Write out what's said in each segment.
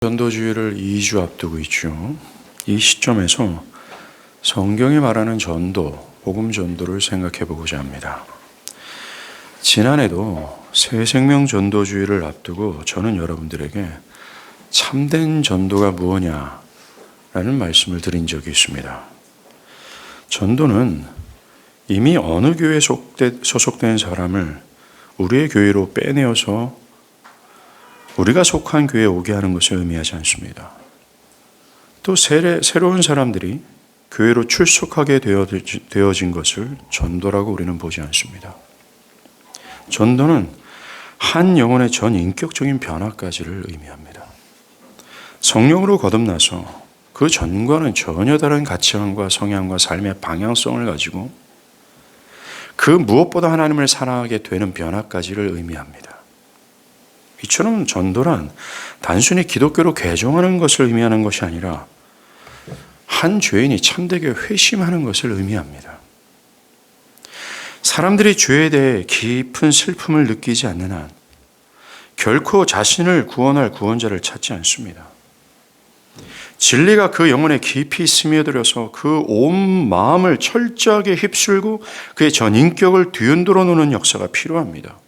전도주의를 2주 앞두고 있죠. 이 시점에서 성경이 말하는 전도, 복음 전도를 생각해 보고자 합니다. 지난해도 새 생명 전도주의를 앞두고 저는 여러분들에게 참된 전도가 무엇냐라는 말씀을 드린 적이 있습니다. 전도는 이미 어느 교회에 소속된 사람을 우리의 교회로 빼내어서 우리가 속한 교회에 오게 하는 것을 의미하지 않습니다. 또 새로운 사람들이 교회로 출석하게 되어진 것을 전도라고 우리는 보지 않습니다. 전도는 한 영혼의 전 인격적인 변화까지를 의미합니다. 성령으로 거듭나서 그 전과는 전혀 다른 가치관과 성향과 삶의 방향성을 가지고 그 무엇보다 하나님을 사랑하게 되는 변화까지를 의미합니다. 이처럼 전도란 단순히 기독교로 개종하는 것을 의미하는 것이 아니라 한 죄인이 참되게 회심하는 것을 의미합니다. 사람들이 죄에 대해 깊은 슬픔을 느끼지 않는 한 결코 자신을 구원할 구원자를 찾지 않습니다. 진리가 그 영혼에 깊이 스며들어서 그 온 마음을 철저하게 휩쓸고 그의 전 인격을 뒤흔들어 놓는 역사가 필요합니다.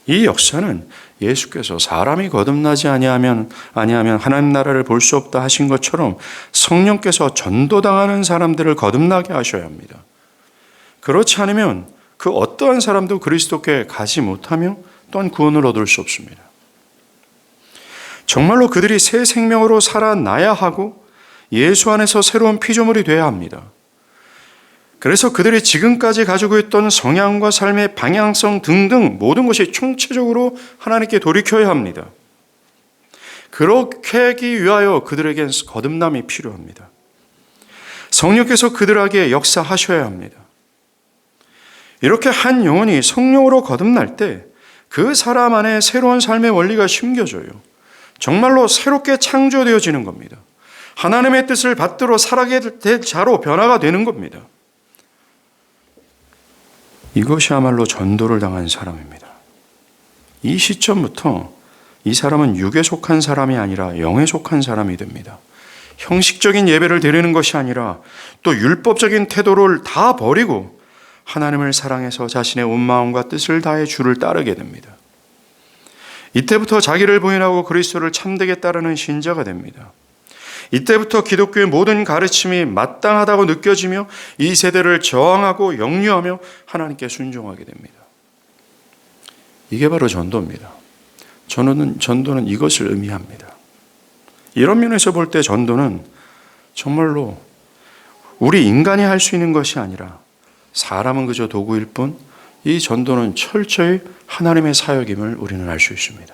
이 역사는 예수께서 사람이 거듭나지 아니하면 하나님 나라를 볼 수 없다 하신 것처럼 성령께서 전도당하는 사람들을 거듭나게 하셔야 합니다. 그렇지 않으면 그 어떠한 사람도 그리스도께 가지 못하며 또한 구원을 얻을 수 없습니다. 정말로 그들이 새 생명으로 살아나야 하고 예수 안에서 새로운 피조물이 되어야 합니다. 그래서 그들이 지금까지 가지고 있던 성향과 삶의 방향성 등등 모든 것이 총체적으로 하나님께 돌이켜야 합니다. 그렇게 하기 위하여 그들에겐 거듭남이 필요합니다. 성령께서 그들에게 역사하셔야 합니다. 이렇게 한 영혼이 성령으로 거듭날 때 그 사람 안에 새로운 삶의 원리가 심겨져요. 정말로 새롭게 창조되어지는 겁니다. 하나님의 뜻을 받들어 살아가게 될 자로 변화가 되는 겁니다. 이것이야말로 전도를 당한 사람입니다. 이 시점부터 이 사람은 육에 속한 사람이 아니라 영에 속한 사람이 됩니다. 형식적인 예배를 드리는 것이 아니라 또 율법적인 태도를 다 버리고 하나님을 사랑해서 자신의 온 마음과 뜻을 다해 주를 따르게 됩니다. 이때부터 자기를 부인하고 그리스도를 참되게 따르는 신자가 됩니다. 이때부터 기독교의 모든 가르침이 마땅하다고 느껴지며 이 세대를 저항하고 역류하며 하나님께 순종하게 됩니다. 이게 바로 전도입니다. 전도는 이것을 의미합니다. 이런 면에서 볼 때 전도는 정말로 우리 인간이 할 수 있는 것이 아니라 사람은 그저 도구일 뿐 이 전도는 철저히 하나님의 사역임을 우리는 알 수 있습니다.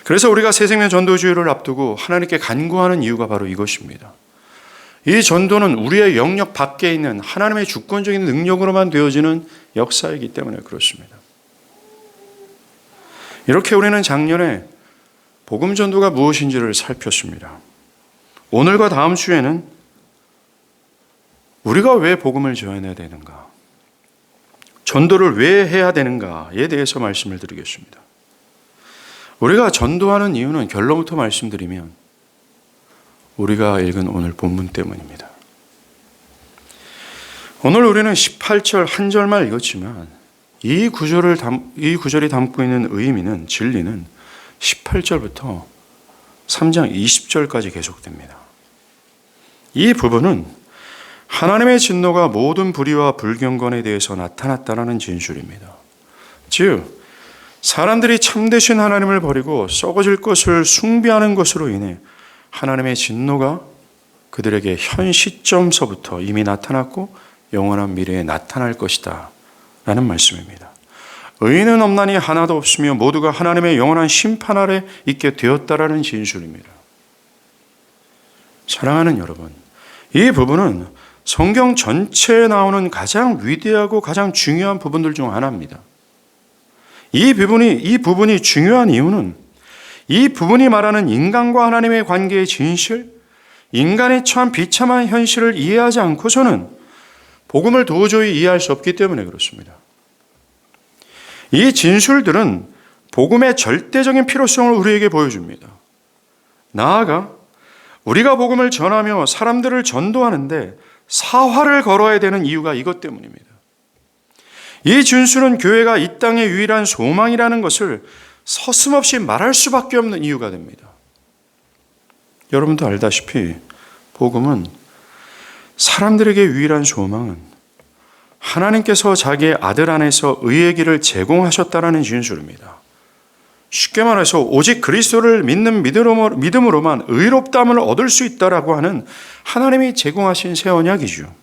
그래서 우리가 새생명 전도주의를 앞두고 하나님께 간구하는 이유가 바로 이것입니다. 이 전도는 우리의 영역 밖에 있는 하나님의 주권적인 능력으로만 되어지는 역사이기 때문에 그렇습니다. 이렇게 우리는 작년에 복음 전도가 무엇인지를 살폈습니다. 오늘과 다음 주에는 우리가 왜 복음을 전해야 되는가, 전도를 왜 해야 되는가에 대해서 말씀을 드리겠습니다. 우리가 전도하는 이유는 결론부터 말씀드리면 우리가 읽은 오늘 본문 때문입니다. 오늘 우리는 18절 한 절만 읽었지만 이 구절이 담고 있는 의미는, 진리는 18절부터 3장 20절까지 계속됩니다. 이 부분은 하나님의 진노가 모든 불의와 불경건에 대해서 나타났다는 진술입니다. 즉 사람들이 참되신 하나님을 버리고 썩어질 것을 숭배하는 것으로 인해 하나님의 진노가 그들에게 현 시점서부터 이미 나타났고 영원한 미래에 나타날 것이다 라는 말씀입니다. 의인은 없나니 하나도 없으며 모두가 하나님의 영원한 심판 아래 있게 되었다라는 진술입니다. 사랑하는 여러분, 이 부분은 성경 전체에 나오는 가장 위대하고 가장 중요한 부분들 중 하나입니다. 이 부분이 중요한 이유는 이 부분이 말하는 인간과 하나님의 관계의 진실, 인간이 처한 비참한 현실을 이해하지 않고서는 복음을 도저히 이해할 수 없기 때문에 그렇습니다. 이 진술들은 복음의 절대적인 필요성을 우리에게 보여줍니다. 나아가 우리가 복음을 전하며 사람들을 전도하는데 사활을 걸어야 되는 이유가 이것 때문입니다. 이 준수는 교회가 이 땅의 유일한 소망이라는 것을 서슴없이 말할 수밖에 없는 이유가 됩니다. 여러분도 알다시피 복음은 사람들에게 유일한 소망은 하나님께서 자기의 아들 안에서 의의 길을 제공하셨다라는 진술입니다. 쉽게 말해서 오직 그리스도를 믿는 믿음으로만 의롭다함을 얻을 수 있다라고 하는 하나님이 제공하신 새 언약이죠.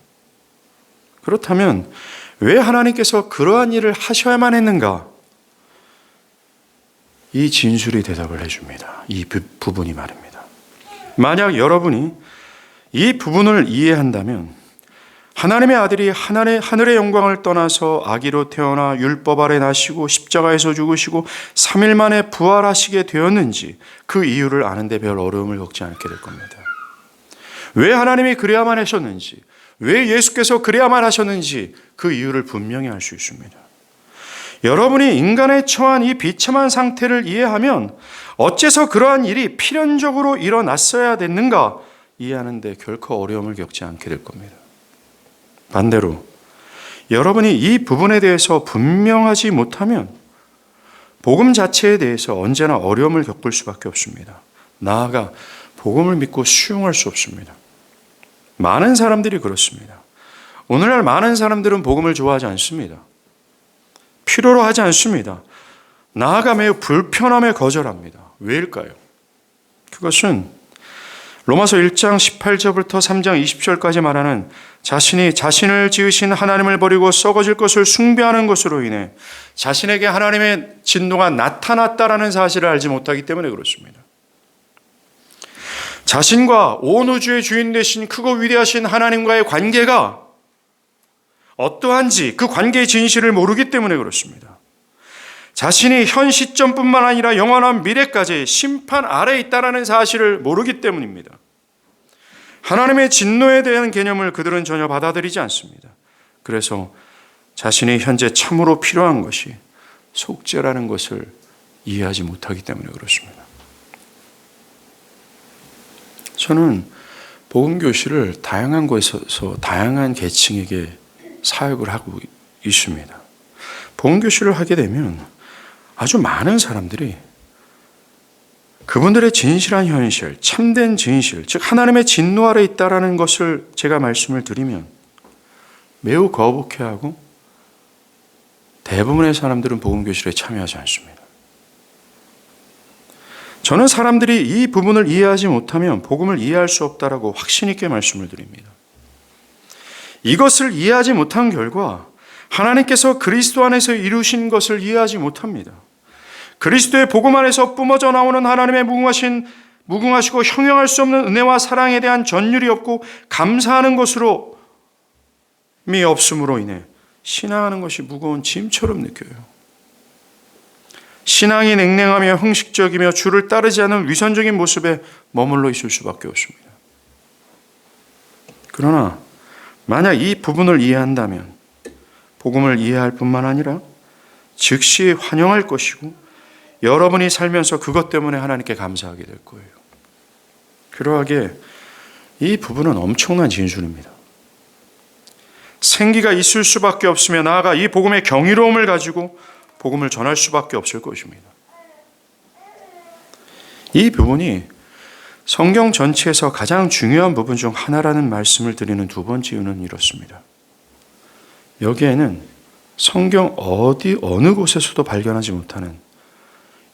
그렇다면 왜 하나님께서 그러한 일을 하셔야만 했는가? 이 진술이 대답을 해줍니다. 이 부분이 말입니다. 만약 여러분이 이 부분을 이해한다면 하나님의 아들이 하늘의 영광을 떠나서 아기로 태어나 율법 아래 나시고 십자가에서 죽으시고 3일 만에 부활하시게 되었는지 그 이유를 아는데 별 어려움을 겪지 않게 될 겁니다. 왜 하나님이 그래야만 하셨는지, 왜 예수께서 그래야만 하셨는지 그 이유를 분명히 알 수 있습니다. 여러분이 인간에 처한 이 비참한 상태를 이해하면 어째서 그러한 일이 필연적으로 일어났어야 됐는가 이해하는데 결코 어려움을 겪지 않게 될 겁니다. 반대로 여러분이 이 부분에 대해서 분명하지 못하면 복음 자체에 대해서 언제나 어려움을 겪을 수밖에 없습니다. 나아가 복음을 믿고 수용할 수 없습니다. 많은 사람들이 그렇습니다. 오늘날 많은 사람들은 복음을 좋아하지 않습니다. 필요로 하지 않습니다. 나아가 매우 불편함에 거절합니다. 왜일까요? 그것은 로마서 1장 18절부터 3장 20절까지 말하는 자신이 자신을 지으신 하나님을 버리고 썩어질 것을 숭배하는 것으로 인해 자신에게 하나님의 진노가 나타났다라는 사실을 알지 못하기 때문에 그렇습니다. 자신과 온 우주의 주인 되신 크고 위대하신 하나님과의 관계가 어떠한지 그 관계의 진실을 모르기 때문에 그렇습니다. 자신이 현 시점뿐만 아니라 영원한 미래까지 심판 아래에 있다는 사실을 모르기 때문입니다. 하나님의 진노에 대한 개념을 그들은 전혀 받아들이지 않습니다. 그래서 자신이 현재 참으로 필요한 것이 속죄라는 것을 이해하지 못하기 때문에 그렇습니다. 저는 복음교실을 다양한 곳에서 다양한 계층에게 사역을 하고 있습니다. 복음교실을 하게 되면 아주 많은 사람들이 그분들의 진실한 현실, 참된 진실, 즉 하나님의 진노 아래 있다라는 것을 제가 말씀을 드리면 매우 거북해하고 대부분의 사람들은 복음교실에 참여하지 않습니다. 저는 사람들이 이 부분을 이해하지 못하면 복음을 이해할 수 없다라고 확신 있게 말씀을 드립니다. 이것을 이해하지 못한 결과 하나님께서 그리스도 안에서 이루신 것을 이해하지 못합니다. 그리스도의 복음 안에서 뿜어져 나오는 하나님의 무궁하시고 형용할 수 없는 은혜와 사랑에 대한 전율이 없고 감사하는 것으로 없음으로 인해 신앙하는 것이 무거운 짐처럼 느껴요. 신앙이 냉랭하며 형식적이며 주를 따르지 않은 위선적인 모습에 머물러 있을 수밖에 없습니다. 그러나 만약 이 부분을 이해한다면 복음을 이해할 뿐만 아니라 즉시 환영할 것이고 여러분이 살면서 그것 때문에 하나님께 감사하게 될 거예요. 그러하게 이 부분은 엄청난 진술입니다. 생기가 있을 수밖에 없으며 나아가 이 복음의 경이로움을 가지고 복음을 전할 수밖에 없을 것입니다. 이 부분이 성경 전체에서 가장 중요한 부분 중 하나라는 말씀을 드리는 두 번째 이유는 이렇습니다. 여기에는 성경 어느 곳에서도 발견하지 못하는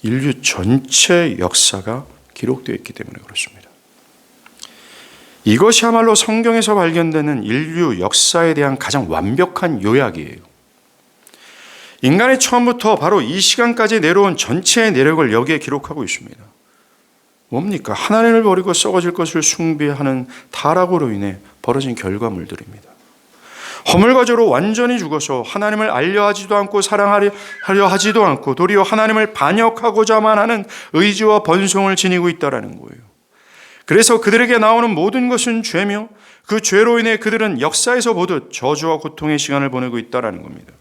인류 전체 역사가 기록되어 있기 때문에 그렇습니다. 이것이야말로 성경에서 발견되는 인류 역사에 대한 가장 완벽한 요약이에요. 인간의 처음부터 바로 이 시간까지 내려온 전체의 내력을 여기에 기록하고 있습니다. 뭡니까? 하나님을 버리고 썩어질 것을 숭배하는 타락으로 인해 벌어진 결과물들입니다. 허물과저로 완전히 죽어서 하나님을 알려하지도 않고 사랑하려 하지도 않고 도리어 하나님을 반역하고자만 하는 의지와 번성을 지니고 있다는 거예요. 그래서 그들에게 나오는 모든 것은 죄며 그 죄로 인해 그들은 역사에서 보듯 저주와 고통의 시간을 보내고 있다는 겁니다.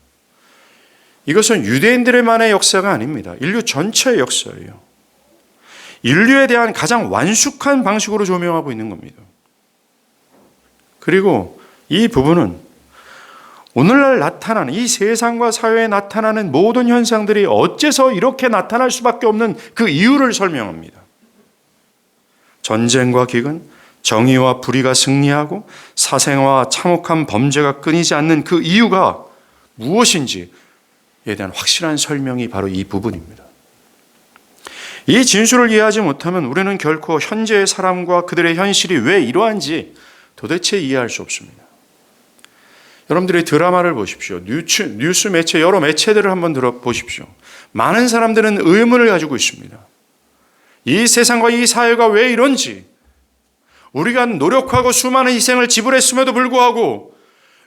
이것은 유대인들만의 역사가 아닙니다. 인류 전체의 역사예요. 인류에 대한 가장 완숙한 방식으로 조명하고 있는 겁니다. 그리고 이 부분은 오늘날 나타나는 이 세상과 사회에 나타나는 모든 현상들이 어째서 이렇게 나타날 수밖에 없는 그 이유를 설명합니다. 전쟁과 기근, 정의와 불의가 승리하고 사생화와 참혹한 범죄가 끊이지 않는 그 이유가 무엇인지에 대한 확실한 설명이 바로 이 부분입니다. 이 진술을 이해하지 못하면 우리는 결코 현재의 사람과 그들의 현실이 왜 이러한지 도대체 이해할 수 없습니다. 여러분들이 드라마를 보십시오. 뉴스 매체, 여러 매체들을 한번 들어보십시오. 많은 사람들은 의문을 가지고 있습니다. 이 세상과 이 사회가 왜 이런지, 우리가 노력하고 수많은 희생을 지불했음에도 불구하고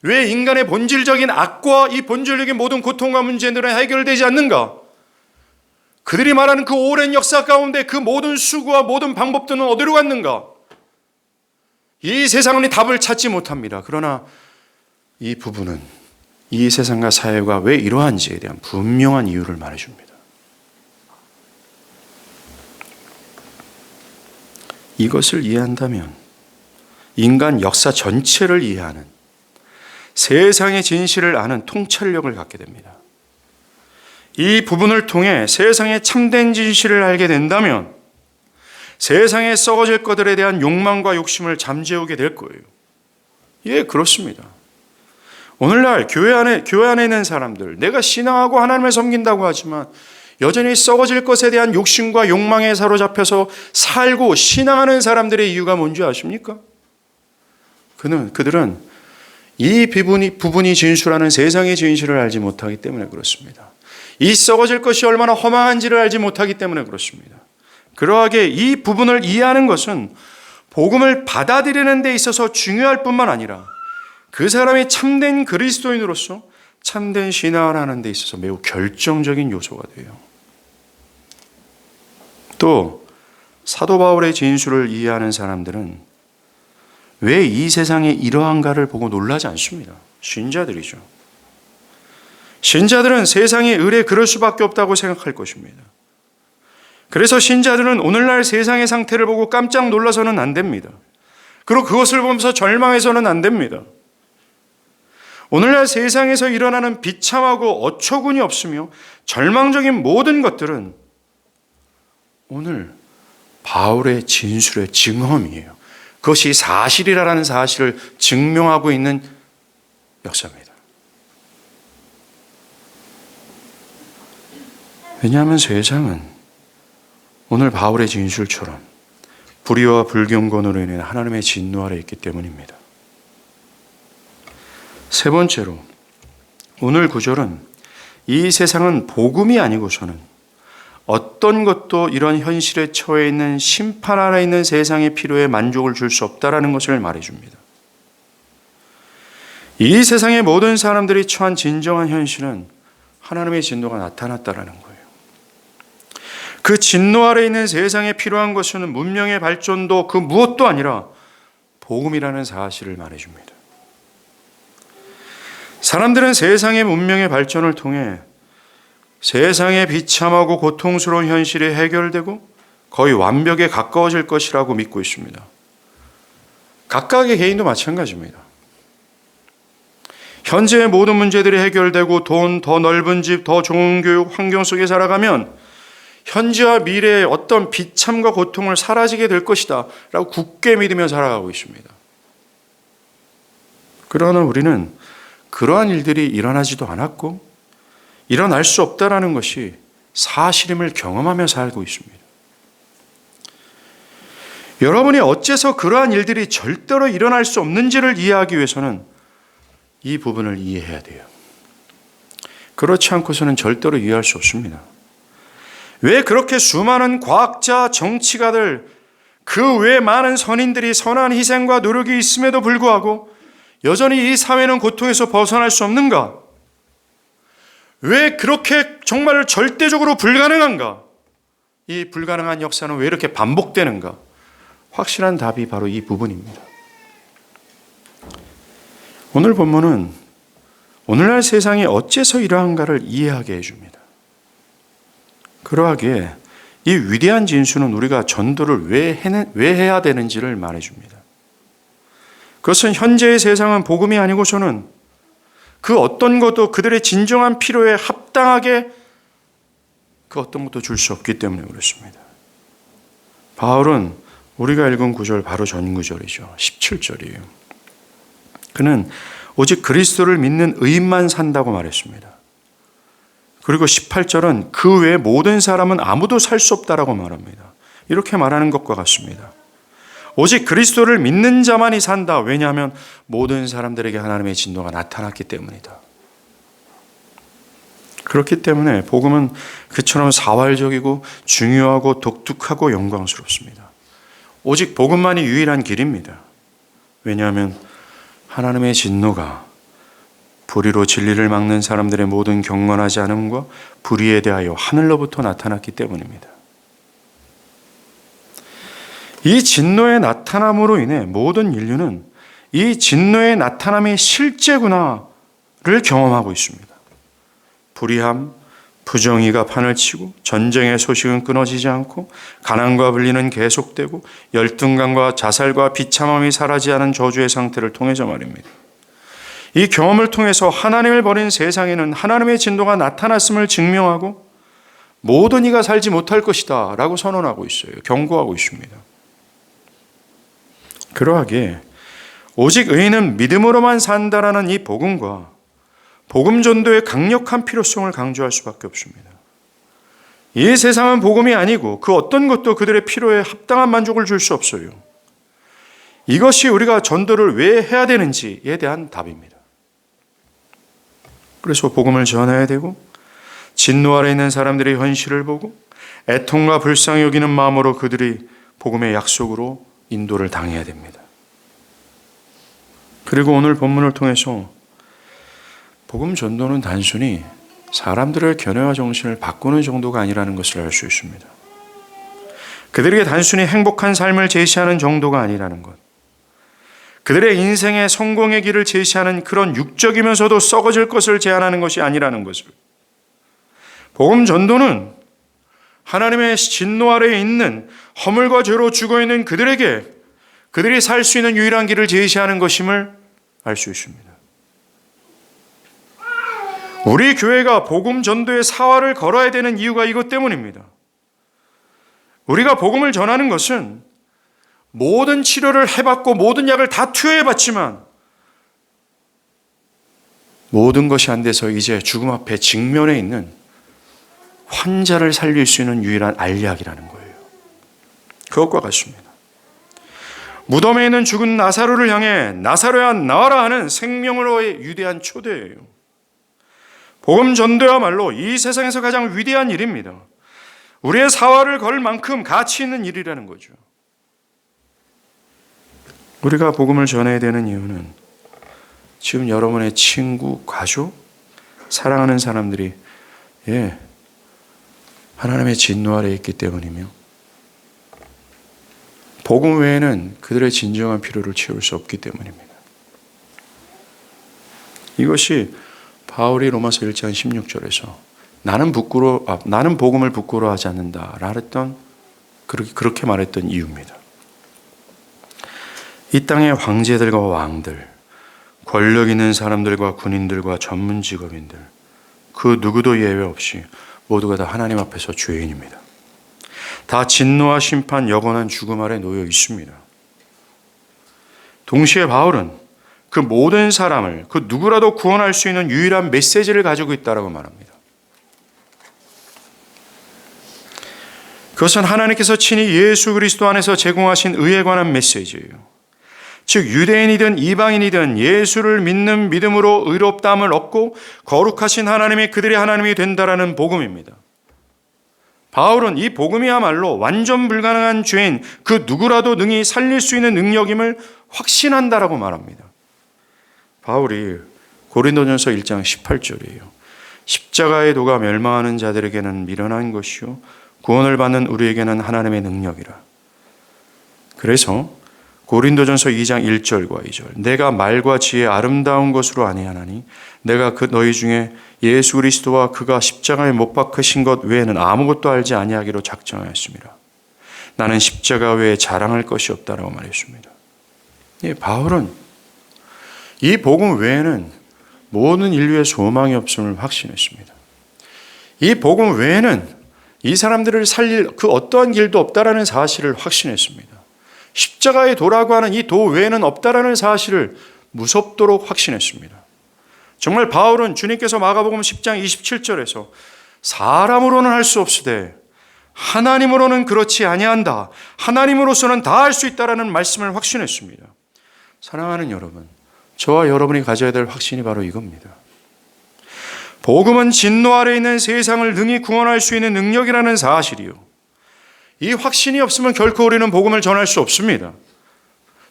왜 인간의 본질적인 악과 이 본질적인 모든 고통과 문제들은 해결되지 않는가? 그들이 말하는 그 오랜 역사 가운데 그 모든 수고와 모든 방법들은 어디로 갔는가? 이 세상은 답을 찾지 못합니다. 그러나 이 부분은 이 세상과 사회가 왜 이러한지에 대한 분명한 이유를 말해줍니다. 이것을 이해한다면 인간 역사 전체를 이해하는, 세상의 진실을 아는 통찰력을 갖게 됩니다. 이 부분을 통해 세상의 참된 진실을 알게 된다면 세상에 썩어질 것들에 대한 욕망과 욕심을 잠재우게 될 거예요. 예, 그렇습니다. 오늘날 교회 안에 있는 사람들, 내가 신앙하고 하나님을 섬긴다고 하지만 여전히 썩어질 것에 대한 욕심과 욕망에 사로잡혀서 살고 신앙하는 사람들의 이유가 뭔지 아십니까? 그들은 이 부분이 진술하는 세상의 진실을 알지 못하기 때문에 그렇습니다. 이 썩어질 것이 얼마나 허망한지를 알지 못하기 때문에 그렇습니다. 그러하게 이 부분을 이해하는 것은 복음을 받아들이는 데 있어서 중요할 뿐만 아니라 그 사람이 참된 그리스도인으로서 참된 신앙을 하는 데 있어서 매우 결정적인 요소가 돼요. 또 사도 바울의 진술을 이해하는 사람들은 왜 이 세상에 이러한가를 보고 놀라지 않습니다. 신자들이죠. 신자들은 세상이 의례 그럴 수밖에 없다고 생각할 것입니다. 그래서 신자들은 오늘날 세상의 상태를 보고 깜짝 놀라서는 안 됩니다. 그리고 그것을 보면서 절망해서는 안 됩니다. 오늘날 세상에서 일어나는 비참하고 어처구니 없으며 절망적인 모든 것들은 오늘 바울의 진술의 증언이에요. 그것이 사실이라는 사실을 증명하고 있는 역사입니다. 왜냐하면 세상은 오늘 바울의 진술처럼 불의와 불경건으로 인해 하나님의 진노 아래 있기 때문입니다. 세 번째로 오늘 구절은 이 세상은 복음이 아니고서는 어떤 것도 이런 현실에 처해 있는 심판 아래 있는 세상의 필요에 만족을 줄 수 없다라는 것을 말해줍니다. 이 세상의 모든 사람들이 처한 진정한 현실은 하나님의 진노가 나타났다라는 거예요. 그 진노 아래 있는 세상에 필요한 것은 문명의 발전도 그 무엇도 아니라 복음이라는 사실을 말해줍니다. 사람들은 세상의 문명의 발전을 통해 세상의 비참하고 고통스러운 현실이 해결되고 거의 완벽에 가까워질 것이라고 믿고 있습니다. 각각의 개인도 마찬가지입니다. 현재의 모든 문제들이 해결되고 돈, 더 넓은 집, 더 좋은 교육, 환경 속에 살아가면 현재와 미래의 어떤 비참과 고통을 사라지게 될 것이다 라고 굳게 믿으며 살아가고 있습니다. 그러나 우리는 그러한 일들이 일어나지도 않았고 일어날 수 없다라는 것이 사실임을 경험하며 살고 있습니다. 여러분이 어째서 그러한 일들이 절대로 일어날 수 없는지를 이해하기 위해서는 이 부분을 이해해야 돼요. 그렇지 않고서는 절대로 이해할 수 없습니다. 왜 그렇게 수많은 과학자, 정치가들, 그 외 많은 선인들이 선한 희생과 노력이 있음에도 불구하고 여전히 이 사회는 고통에서 벗어날 수 없는가? 왜 그렇게 정말 절대적으로 불가능한가? 이 불가능한 역사는 왜 이렇게 반복되는가? 확실한 답이 바로 이 부분입니다. 오늘 본문은 오늘날 세상이 어째서 이러한가를 이해하게 해줍니다. 그러하기에 이 위대한 진수는 우리가 전도를 왜 해야 되는지를 말해줍니다. 그것은 현재의 세상은 복음이 아니고서는 그 어떤 것도 그들의 진정한 필요에 합당하게 그 어떤 것도 줄 수 없기 때문에 그렇습니다. 바울은 우리가 읽은 구절 바로 전 구절이죠. 17절이에요. 그는 오직 그리스도를 믿는 의인만 산다고 말했습니다. 그리고 18절은 그 외 모든 사람은 아무도 살 수 없다라고 말합니다. 이렇게 말하는 것과 같습니다. 오직 그리스도를 믿는 자만이 산다. 왜냐하면 모든 사람들에게 하나님의 진노가 나타났기 때문이다. 그렇기 때문에 복음은 그처럼 사활적이고 중요하고 독특하고 영광스럽습니다. 오직 복음만이 유일한 길입니다. 왜냐하면 하나님의 진노가 불의로 진리를 막는 사람들의 모든 경건하지 않음과 불의에 대하여 하늘로부터 나타났기 때문입니다. 이 진노의 나타남으로 인해 모든 인류는 이 진노의 나타남이 실제구나를 경험하고 있습니다. 불의함, 부정의가 판을 치고 전쟁의 소식은 끊어지지 않고 가난과 분리는 계속되고 열등감과 자살과 비참함이 사라지지 않은 저주의 상태를 통해서 말입니다. 이 경험을 통해서 하나님을 버린 세상에는 하나님의 진노가 나타났음을 증명하고 모든 이가 살지 못할 것이다 라고 선언하고 있어요. 경고하고 있습니다. 그러하기에 오직 의인은 믿음으로만 산다라는 이 복음과 복음 전도의 강력한 필요성을 강조할 수밖에 없습니다. 이 세상은 복음이 아니고 그 어떤 것도 그들의 필요에 합당한 만족을 줄 수 없어요. 이것이 우리가 전도를 왜 해야 되는지에 대한 답입니다. 그래서 복음을 전해야 되고 진노 아래 있는 사람들의 현실을 보고 애통과 불쌍히 여기는 마음으로 그들이 복음의 약속으로 인도를 당해야 됩니다. 그리고 오늘 본문을 통해서 복음 전도는 단순히 사람들의 견해와 정신을 바꾸는 정도가 아니라는 것을 알 수 있습니다. 그들에게 단순히 행복한 삶을 제시하는 정도가 아니라는 것, 그들의 인생의 성공의 길을 제시하는 그런 육적이면서도 썩어질 것을 제안하는 것이 아니라는 것을, 복음 전도는 하나님의 진노 아래에 있는 허물과 죄로 죽어있는 그들에게 그들이 살 수 있는 유일한 길을 제시하는 것임을 알 수 있습니다. 우리 교회가 복음 전도의 사활을 걸어야 되는 이유가 이것 때문입니다. 우리가 복음을 전하는 것은 모든 치료를 해봤고 모든 약을 다 투여해봤지만 모든 것이 안 돼서 이제 죽음 앞에 직면해 있는 환자를 살릴 수 있는 유일한 알약이라는 거예요. 그것과 같습니다. 무덤에 있는 죽은 나사로를 향해 나사로야 나와라 하는 생명으로의 위대한 초대예요. 복음 전도야말로 이 세상에서 가장 위대한 일입니다. 우리의 사활을 걸 만큼 가치 있는 일이라는 거죠. 우리가 복음을 전해야 되는 이유는 지금 여러분의 친구, 가족, 사랑하는 사람들이 하나님의 진노 아래에 있기 때문이며 복음 외에는 그들의 진정한 필요를 채울 수 없기 때문입니다. 이것이 바울이 로마서 1장 16절에서 나는 복음을 부끄러워하지 않는다라 했던 그렇게 말했던 이유입니다. 이 땅의 황제들과 왕들, 권력 있는 사람들과 군인들과 전문 직업인들, 그 누구도 예외 없이 모두가 다 하나님 앞에서 죄인입니다. 다 진노와 심판, 영원한 죽음 아래 놓여 있습니다. 동시에 바울은 그 모든 사람을 그 누구라도 구원할 수 있는 유일한 메시지를 가지고 있다고 말합니다. 그것은 하나님께서 친히 예수 그리스도 안에서 제공하신 의에 관한 메시지예요. 즉 유대인이든 이방인이든 예수를 믿는 믿음으로 의롭다함을 얻고 거룩하신 하나님이 그들의 하나님이 된다라는 복음입니다. 바울은 이 복음이야말로 완전 불가능한 죄인 그 누구라도 능히 살릴 수 있는 능력임을 확신한다라고 말합니다. 바울이 고린도전서 1장 18절이에요. 십자가의 도가 멸망하는 자들에게는 미련한 것이요 구원을 받는 우리에게는 하나님의 능력이라. 그래서 고린도전서 2장 1절과 2절. 내가 말과 지혜 아름다운 것으로 아니하나니 내가 너희 중에 예수 그리스도와 그가 십자가에 못 박히신 것 외에는 아무것도 알지 아니하기로 작정하였습니다. 나는 십자가 외에 자랑할 것이 없다라고 말했습니다. 예, 바울은 이 복음 외에는 모든 인류의 소망이 없음을 확신했습니다. 이 복음 외에는 이 사람들을 살릴 그 어떠한 길도 없다라는 사실을 확신했습니다. 십자가의 도라고 하는 이 도 외에는 없다라는 사실을 무섭도록 확신했습니다. 정말 바울은 주님께서 마가복음 10장 27절에서 사람으로는 할 수 없으되 하나님으로는 그렇지 아니한다. 하나님으로서는 다 할 수 있다라는 말씀을 확신했습니다. 사랑하는 여러분, 저와 여러분이 가져야 될 확신이 바로 이겁니다. 복음은 진노 아래 있는 세상을 능히 구원할 수 있는 능력이라는 사실이요. 이 확신이 없으면 결코 우리는 복음을 전할 수 없습니다.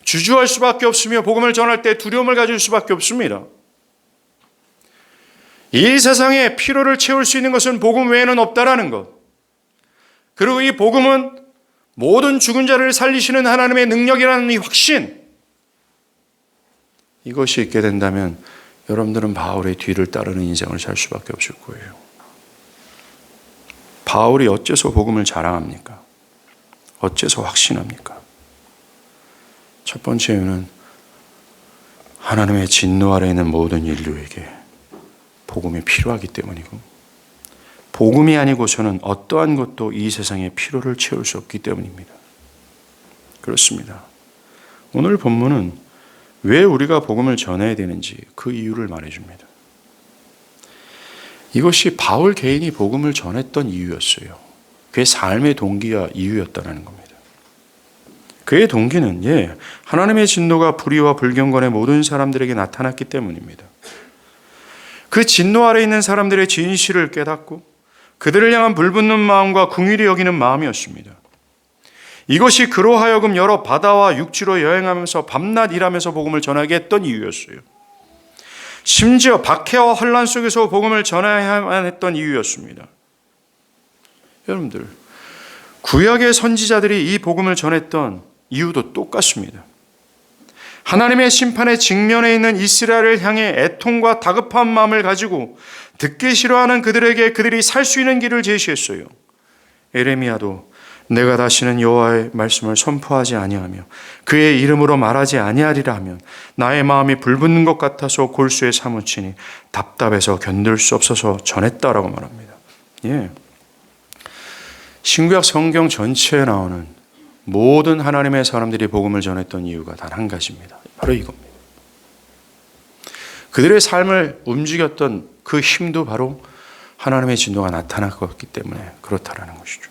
주저할 수밖에 없으며 복음을 전할 때 두려움을 가질 수밖에 없습니다. 이 세상에 필요를 채울 수 있는 것은 복음 외에는 없다라는 것. 그리고 이 복음은 모든 죽은 자를 살리시는 하나님의 능력이라는 이 확신. 이것이 있게 된다면 여러분들은 바울의 뒤를 따르는 인생을 살 수밖에 없을 거예요. 바울이 어째서 복음을 자랑합니까? 어째서 확신합니까? 첫 번째 이유는 하나님의 진노 아래 있는 모든 인류에게 복음이 필요하기 때문이고, 복음이 아니고서는 어떠한 것도 이 세상의 필요를 채울 수 없기 때문입니다. 그렇습니다. 오늘 본문은 왜 우리가 복음을 전해야 되는지 그 이유를 말해줍니다. 이것이 바울 개인이 복음을 전했던 이유였어요. 그의 삶의 동기와 이유였다는 겁니다. 그의 동기는 하나님의 진노가 불의와 불경건의 모든 사람들에게 나타났기 때문입니다. 그 진노 아래 있는 사람들의 진실을 깨닫고 그들을 향한 불붙는 마음과 긍휼히 여기는 마음이었습니다. 이것이 그로 하여금 여러 바다와 육지로 여행하면서 밤낮 일하면서 복음을 전하게 했던 이유였어요. 심지어 박해와 환난 속에서 복음을 전해야만 했던 이유였습니다. 여러분들, 구약의 선지자들이 이 복음을 전했던 이유도 똑같습니다. 하나님의 심판의 직면에 있는 이스라엘을 향해 애통과 다급한 마음을 가지고 듣기 싫어하는 그들에게 그들이 살 수 있는 길을 제시했어요. 에레미야도 내가 다시는 여호와의 말씀을 선포하지 아니하며 그의 이름으로 말하지 아니하리라 하면 나의 마음이 불붙는 것 같아서 골수에 사무치니 답답해서 견딜 수 없어서 전했다라고 말합니다. 신구약 성경 전체에 나오는 모든 하나님의 사람들이 복음을 전했던 이유가 단 한 가지입니다. 바로 이겁니다. 그들의 삶을 움직였던 그 힘도 바로 하나님의 진노가 나타났기 때문에 그렇다라는 것이죠.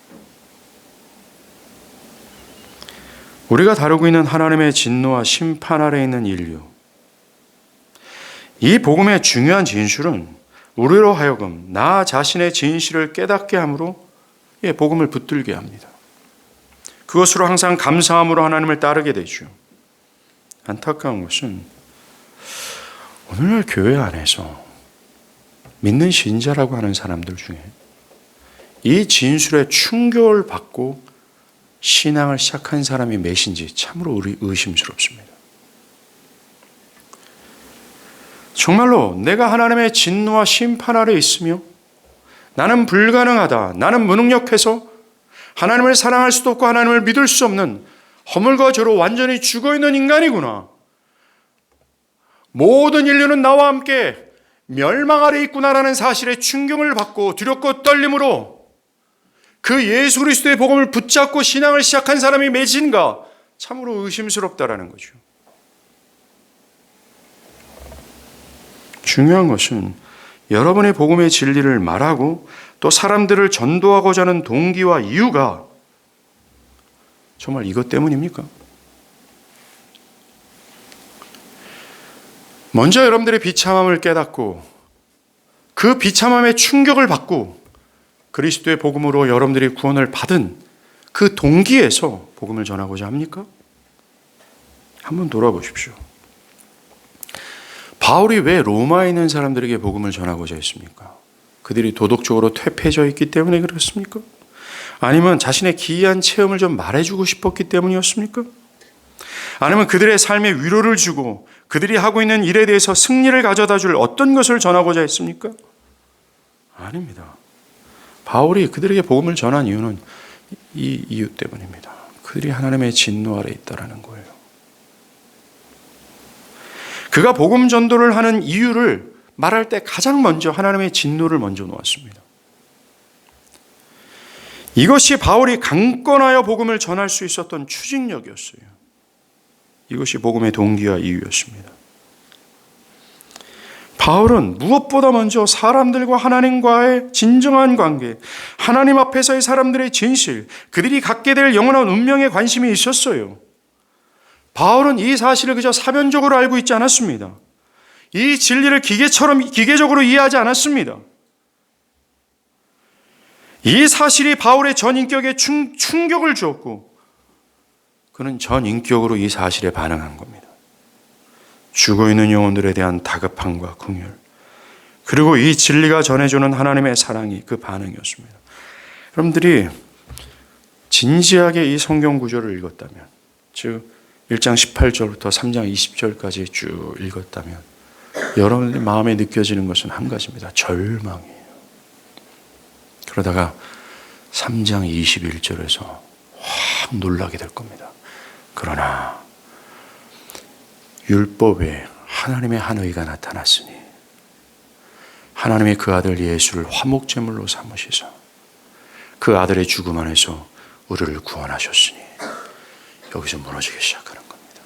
우리가 다루고 있는 하나님의 진노와 심판 아래 있는 인류, 이 복음의 중요한 진술은 우리로 하여금 나 자신의 진실을 깨닫게 함으로 복음을 붙들게 합니다. 그것으로 항상 감사함으로 하나님을 따르게 되죠. 안타까운 것은 오늘날 교회 안에서 믿는 신자라고 하는 사람들 중에 이 진술에 충격을 받고 신앙을 시작한 사람이 몇인지 참으로 의심스럽습니다. 정말로 내가 하나님의 진노와 심판 아래 있으며 나는 불가능하다, 나는 무능력해서 하나님을 사랑할 수도 없고 하나님을 믿을 수 없는 허물과 죄로 완전히 죽어있는 인간이구나. 모든 인류는 나와 함께 멸망 아래 있구나라는 사실에 충격을 받고 두렵고 떨림으로 그 예수 그리스도의 복음을 붙잡고 신앙을 시작한 사람이 몇인가 참으로 의심스럽다라는 거죠. 중요한 것은 여러분의 복음의 진리를 말하고 또 사람들을 전도하고자 하는 동기와 이유가 정말 이것 때문입니까? 먼저 여러분들의 비참함을 깨닫고 그 비참함의 충격을 받고 그리스도의 복음으로 여러분들이 구원을 받은 그 동기에서 복음을 전하고자 합니까? 한번 돌아보십시오. 바울이 왜 로마에 있는 사람들에게 복음을 전하고자 했습니까? 그들이 도덕적으로 퇴폐해져 있기 때문에 그렇습니까? 아니면 자신의 기이한 체험을 좀 말해주고 싶었기 때문이었습니까? 아니면 그들의 삶에 위로를 주고 그들이 하고 있는 일에 대해서 승리를 가져다 줄 어떤 것을 전하고자 했습니까? 아닙니다. 바울이 그들에게 복음을 전한 이유는 이 이유 때문입니다. 그들이 하나님의 진노 아래 있다라는 거예요. 그가 복음 전도를 하는 이유를 말할 때 가장 먼저 하나님의 진노를 먼저 놓았습니다. 이것이 바울이 강건하여 복음을 전할 수 있었던 추진력이었어요. 이것이 복음의 동기와 이유였습니다. 바울은 무엇보다 먼저 사람들과 하나님과의 진정한 관계, 하나님 앞에서의 사람들의 진실, 그들이 갖게 될 영원한 운명에 관심이 있었어요. 바울은 이 사실을 그저 사변적으로 알고 있지 않았습니다. 이 진리를 기계적으로 이해하지 않았습니다. 이 사실이 바울의 전인격에 충격을 주었고 그는 전인격으로 이 사실에 반응한 겁니다. 죽어있는 영혼들에 대한 다급함과 긍휼, 그리고 이 진리가 전해주는 하나님의 사랑이 그 반응이었습니다. 여러분들이 진지하게 이 성경 구절을 읽었다면, 즉 1장 18절부터 3장 20절까지 쭉 읽었다면 여러분의 마음에 느껴지는 것은 한 가지입니다. 절망이에요. 그러다가 3장 21절에서 확 놀라게 될 겁니다. 그러나 율법에 하나님의 한 의가 나타났으니 하나님의 그 아들 예수를 화목제물로 삼으시사 그 아들의 죽음 안에서 우리를 구원하셨으니, 여기서 무너지기 시작하는 겁니다.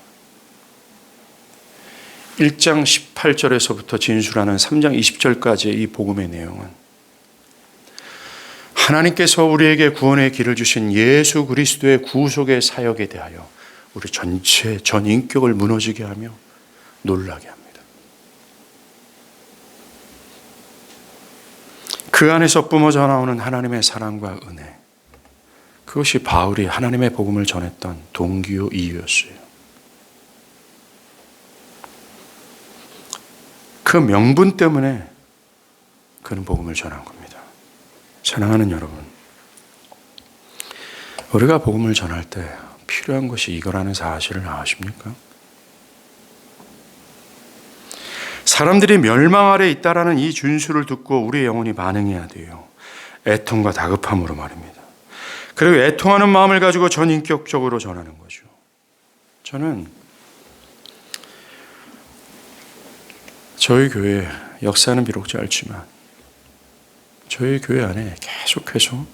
1장 18절에서부터 진술하는 3장 20절까지의 이 복음의 내용은 하나님께서 우리에게 구원의 길을 주신 예수 그리스도의 구속의 사역에 대하여 우리 전체 전 인격을 무너지게 하며 놀라게 합니다. 그 안에서 뿜어져 나오는 하나님의 사랑과 은혜, 그것이 바울이 하나님의 복음을 전했던 동기요 이유였어요. 그 명분 때문에 그는 복음을 전한 겁니다. 사랑하는 여러분, 우리가 복음을 전할 때 필요한 것이 이거라는 사실을 아십니까? 사람들이 멸망 아래 있다라는 이 준수를 듣고 우리의 영혼이 반응해야 돼요. 애통과 다급함으로 말입니다. 그리고 애통하는 마음을 가지고 전인격적으로 전하는 거죠. 저는 저희 교회 역사는 비록 짧지만 저희 교회 안에 계속해서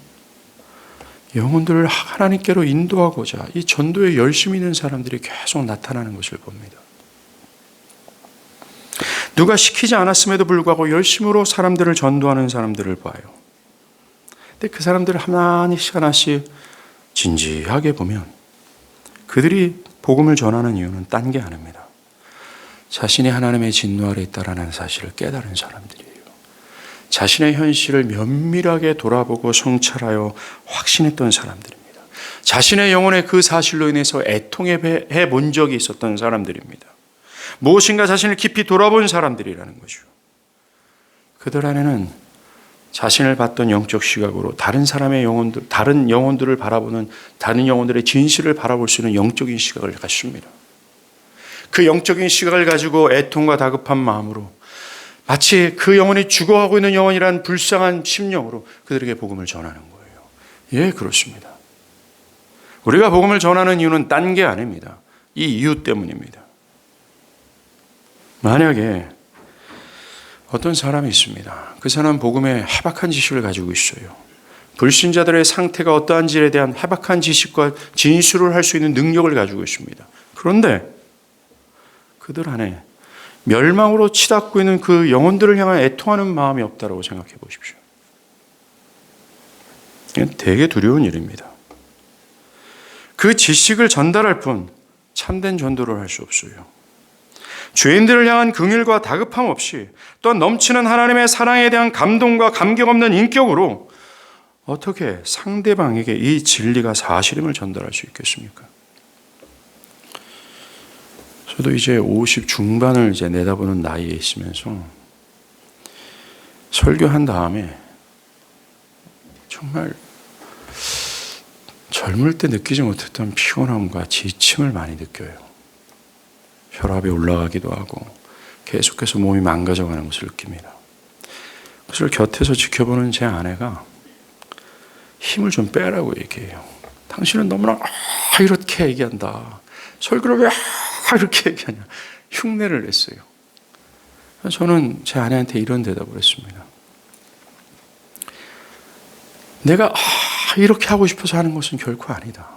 영혼들을 하나님께로 인도하고자 이 전도에 열심히 있는 사람들이 계속 나타나는 것을 봅니다. 누가 시키지 않았음에도 불구하고 열심으로 사람들을 전도하는 사람들을 봐요. 근데 그 사람들을 하나씩 진지하게 보면 그들이 복음을 전하는 이유는 딴 게 아닙니다. 자신이 하나님의 진노 아래 있다라는 사실을 깨달은 사람들이에요. 자신의 현실을 면밀하게 돌아보고 성찰하여 확신했던 사람들입니다. 자신의 영혼의 그 사실로 인해서 애통해 본 적이 있었던 사람들입니다. 무엇인가 자신을 깊이 돌아본 사람들이라는 거죠. 그들 안에는 자신을 봤던 영적 시각으로 다른 사람의 영혼들, 다른 영혼들을 바라보는, 다른 영혼들의 진실을 바라볼 수 있는 영적인 시각을 갖춥니다. 그 영적인 시각을 가지고 애통과 다급한 마음으로 마치 그 영혼이 죽어가고 있는 영혼이란 불쌍한 심령으로 그들에게 복음을 전하는 거예요. 예, 그렇습니다. 우리가 복음을 전하는 이유는 딴 게 아닙니다. 이 이유 때문입니다. 만약에 어떤 사람이 있습니다. 그 사람은 복음에 해박한 지식을 가지고 있어요. 불신자들의 상태가 어떠한지에 대한 해박한 지식과 진술을 할 수 있는 능력을 가지고 있습니다. 그런데 그들 안에 멸망으로 치닫고 있는 그 영혼들을 향한 애통하는 마음이 없다고 생각해 보십시오. 이건 되게 두려운 일입니다. 그 지식을 전달할 뿐 참된 전도를 할 수 없어요. 죄인들을 향한 긍휼과 다급함 없이 또한 넘치는 하나님의 사랑에 대한 감동과 감격 없는 인격으로 어떻게 상대방에게 이 진리가 사실임을 전달할 수 있겠습니까? 저도 이제 50 중반을 이제 내다보는 나이에 있으면서 설교한 다음에 정말 젊을 때 느끼지 못했던 피곤함과 지침을 많이 느껴요. 혈압이 올라가기도 하고 계속해서 몸이 망가져가는 것을 느낍니다. 그것을 곁에서 지켜보는 제 아내가 힘을 좀 빼라고 얘기해요. 당신은 너무나 이렇게 얘기한다. 설교를 왜 이렇게 얘기하냐. 흉내를 냈어요. 저는 제 아내한테 이런 대답을 했습니다. 내가 이렇게 하고 싶어서 하는 것은 결코 아니다.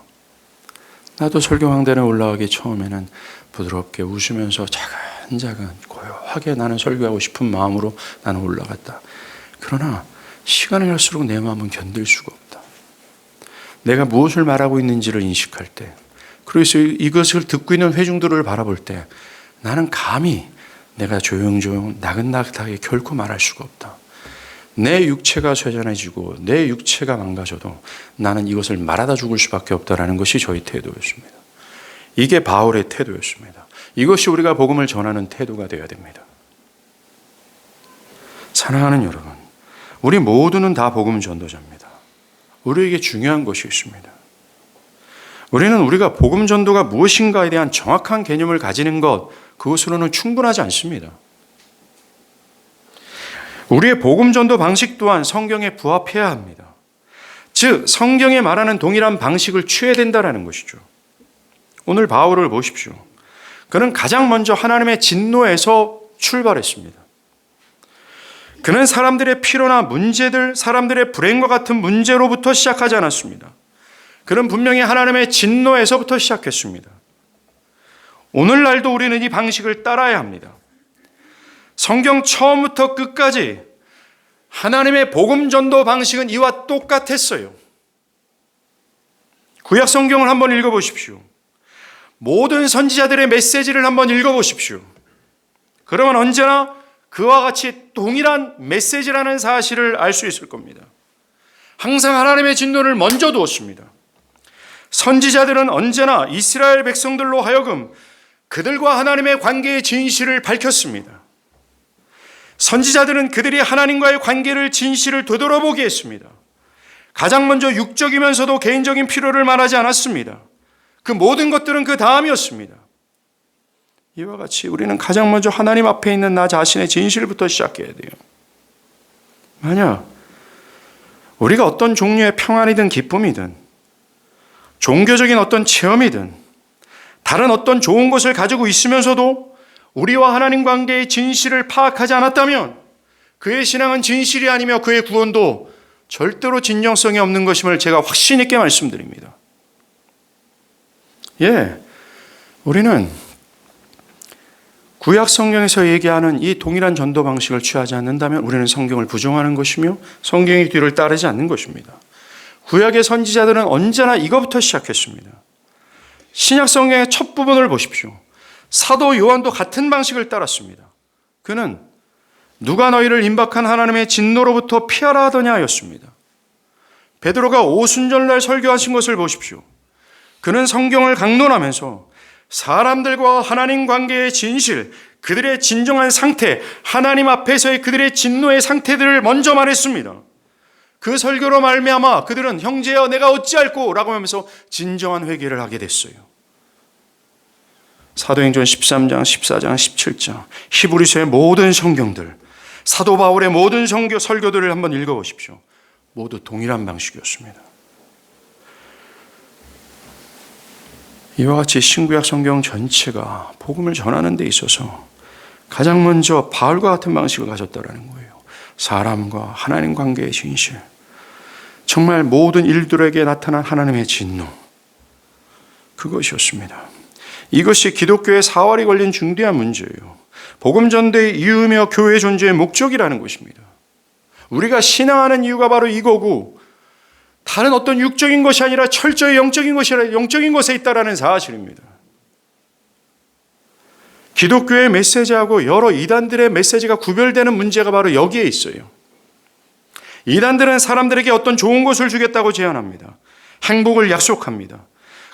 나도 설교강단에 올라가기 처음에는 부드럽게 웃으면서 차근차근 고요하게 나는 설교하고 싶은 마음으로 나는 올라갔다. 그러나 시간이 갈수록 내 마음은 견딜 수가 없다. 내가 무엇을 말하고 있는지를 인식할 때, 그래서 이것을 듣고 있는 회중들을 바라볼 때 나는 감히 내가 조용조용 나긋나긋하게 결코 말할 수가 없다. 내 육체가 쇠잔해지고 내 육체가 망가져도 나는 이것을 말하다 죽을 수밖에 없다라는 것이 저희 태도였습니다. 이게 바울의 태도였습니다. 이것이 우리가 복음을 전하는 태도가 되어야 됩니다. 사랑하는 여러분, 우리 모두는 다 복음 전도자입니다. 우리에게 중요한 것이 있습니다. 우리는 우리가 복음 전도가 무엇인가에 대한 정확한 개념을 가지는 것, 그것으로는 충분하지 않습니다. 우리의 복음 전도 방식 또한 성경에 부합해야 합니다. 즉, 성경에 말하는 동일한 방식을 취해야 된다는 것이죠. 오늘 바울을 보십시오. 그는 가장 먼저 하나님의 진노에서 출발했습니다. 그는 사람들의 필요나 문제들, 사람들의 불행과 같은 문제로부터 시작하지 않았습니다. 그는 분명히 하나님의 진노에서부터 시작했습니다. 오늘날도 우리는 이 방식을 따라야 합니다. 성경 처음부터 끝까지 하나님의 복음 전도 방식은 이와 똑같았어요. 구약 성경을 한번 읽어보십시오. 모든 선지자들의 메시지를 한번 읽어보십시오. 그러면 언제나 그와 같이 동일한 메시지라는 사실을 알 수 있을 겁니다. 항상 하나님의 진노를 먼저 두었습니다. 선지자들은 언제나 이스라엘 백성들로 하여금 그들과 하나님의 관계의 진실을 밝혔습니다. 선지자들은 그들이 하나님과의 관계를 진실을 되돌아보게 했습니다. 가장 먼저 육적이면서도 개인적인 필요를 말하지 않았습니다. 그 모든 것들은 그 다음이었습니다. 이와 같이 우리는 가장 먼저 하나님 앞에 있는 나 자신의 진실부터 시작해야 돼요. 만약 우리가 어떤 종류의 평안이든 기쁨이든 종교적인 어떤 체험이든 다른 어떤 좋은 것을 가지고 있으면서도 우리와 하나님 관계의 진실을 파악하지 않았다면 그의 신앙은 진실이 아니며 그의 구원도 절대로 진정성이 없는 것임을 제가 확신 있게 말씀드립니다. 우리는 구약 성경에서 얘기하는 이 동일한 전도 방식을 취하지 않는다면 우리는 성경을 부정하는 것이며 성경의 뒤를 따르지 않는 것입니다. 구약의 선지자들은 언제나 이것부터 시작했습니다. 신약 성경의 첫 부분을 보십시오. 사도 요한도 같은 방식을 따랐습니다. 그는 누가 너희를 임박한 하나님의 진노로부터 피하라 하더냐 하였습니다. 베드로가 오순절날 설교하신 것을 보십시오. 그는 성경을 강론하면서 사람들과 하나님 관계의 진실, 그들의 진정한 상태, 하나님 앞에서의 그들의 진노의 상태들을 먼저 말했습니다. 그 설교로 말미암아 그들은 형제여 내가 어찌할꼬 라고 하면서 진정한 회개를 하게 됐어요. 사도행전 13장, 14장, 17장, 히브리서의 모든 성경들, 사도 바울의 모든 설교들을 한번 읽어보십시오. 모두 동일한 방식이었습니다. 이와 같이 신구약 성경 전체가 복음을 전하는 데 있어서 가장 먼저 바울과 같은 방식을 가졌다는 거예요. 사람과 하나님 관계의 진실, 정말 모든 일들에게 나타난 하나님의 진노, 그것이었습니다. 이것이 기독교의 사활이 걸린 중대한 문제예요. 복음 전도의 이유며 교회 존재의 목적이라는 것입니다. 우리가 신앙하는 이유가 바로 이거고 다른 어떤 육적인 것이 아니라 철저히 영적인 것에 있다라는 사실입니다. 기독교의 메시지하고 여러 이단들의 메시지가 구별되는 문제가 바로 여기에 있어요. 이단들은 사람들에게 어떤 좋은 것을 주겠다고 제안합니다. 행복을 약속합니다.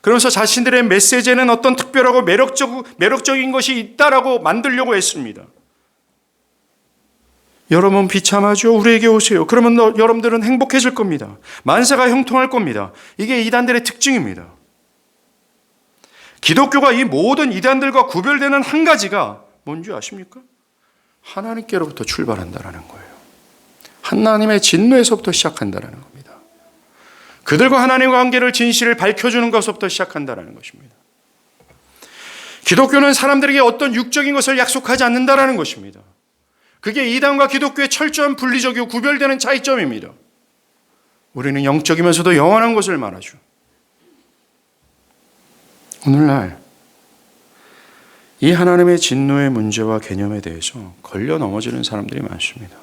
그러면서 자신들의 메시지에는 어떤 특별하고 매력적인 것이 있다라고 만들려고 했습니다. 여러분 비참하죠? 우리에게 오세요. 그러면 여러분들은 행복해질 겁니다. 만사가 형통할 겁니다. 이게 이단들의 특징입니다. 기독교가 이 모든 이단들과 구별되는 한 가지가 뭔지 아십니까? 하나님께로부터 출발한다라는 거예요. 하나님의 진노에서부터 시작한다라는 겁니다. 그들과 하나님과 관계를 진실을 밝혀주는 것부터 시작한다라는 것입니다. 기독교는 사람들에게 어떤 육적인 것을 약속하지 않는다라는 것입니다. 그게 이단과 기독교의 철저한 분리적이고 구별되는 차이점입니다. 우리는 영적이면서도 영원한 것을 말하죠. 오늘날 이 하나님의 진노의 문제와 개념에 대해서 걸려 넘어지는 사람들이 많습니다.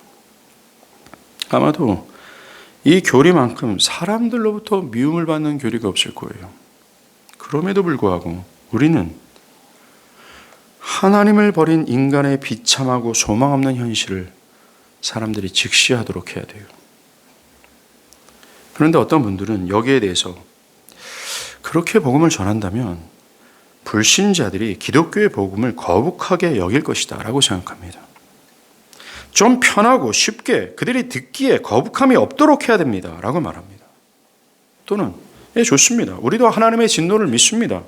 아마도 이 교리만큼 사람들로부터 미움을 받는 교리가 없을 거예요. 그럼에도 불구하고 우리는 하나님을 버린 인간의 비참하고 소망 없는 현실을 사람들이 직시하도록 해야 돼요. 그런데 어떤 분들은 여기에 대해서 그렇게 복음을 전한다면 불신자들이 기독교의 복음을 거북하게 여길 것이다 라고 생각합니다. 좀 편하고 쉽게 그들이 듣기에 거북함이 없도록 해야 됩니다 라고 말합니다. 또는 좋습니다. 우리도 하나님의 진노를 믿습니다.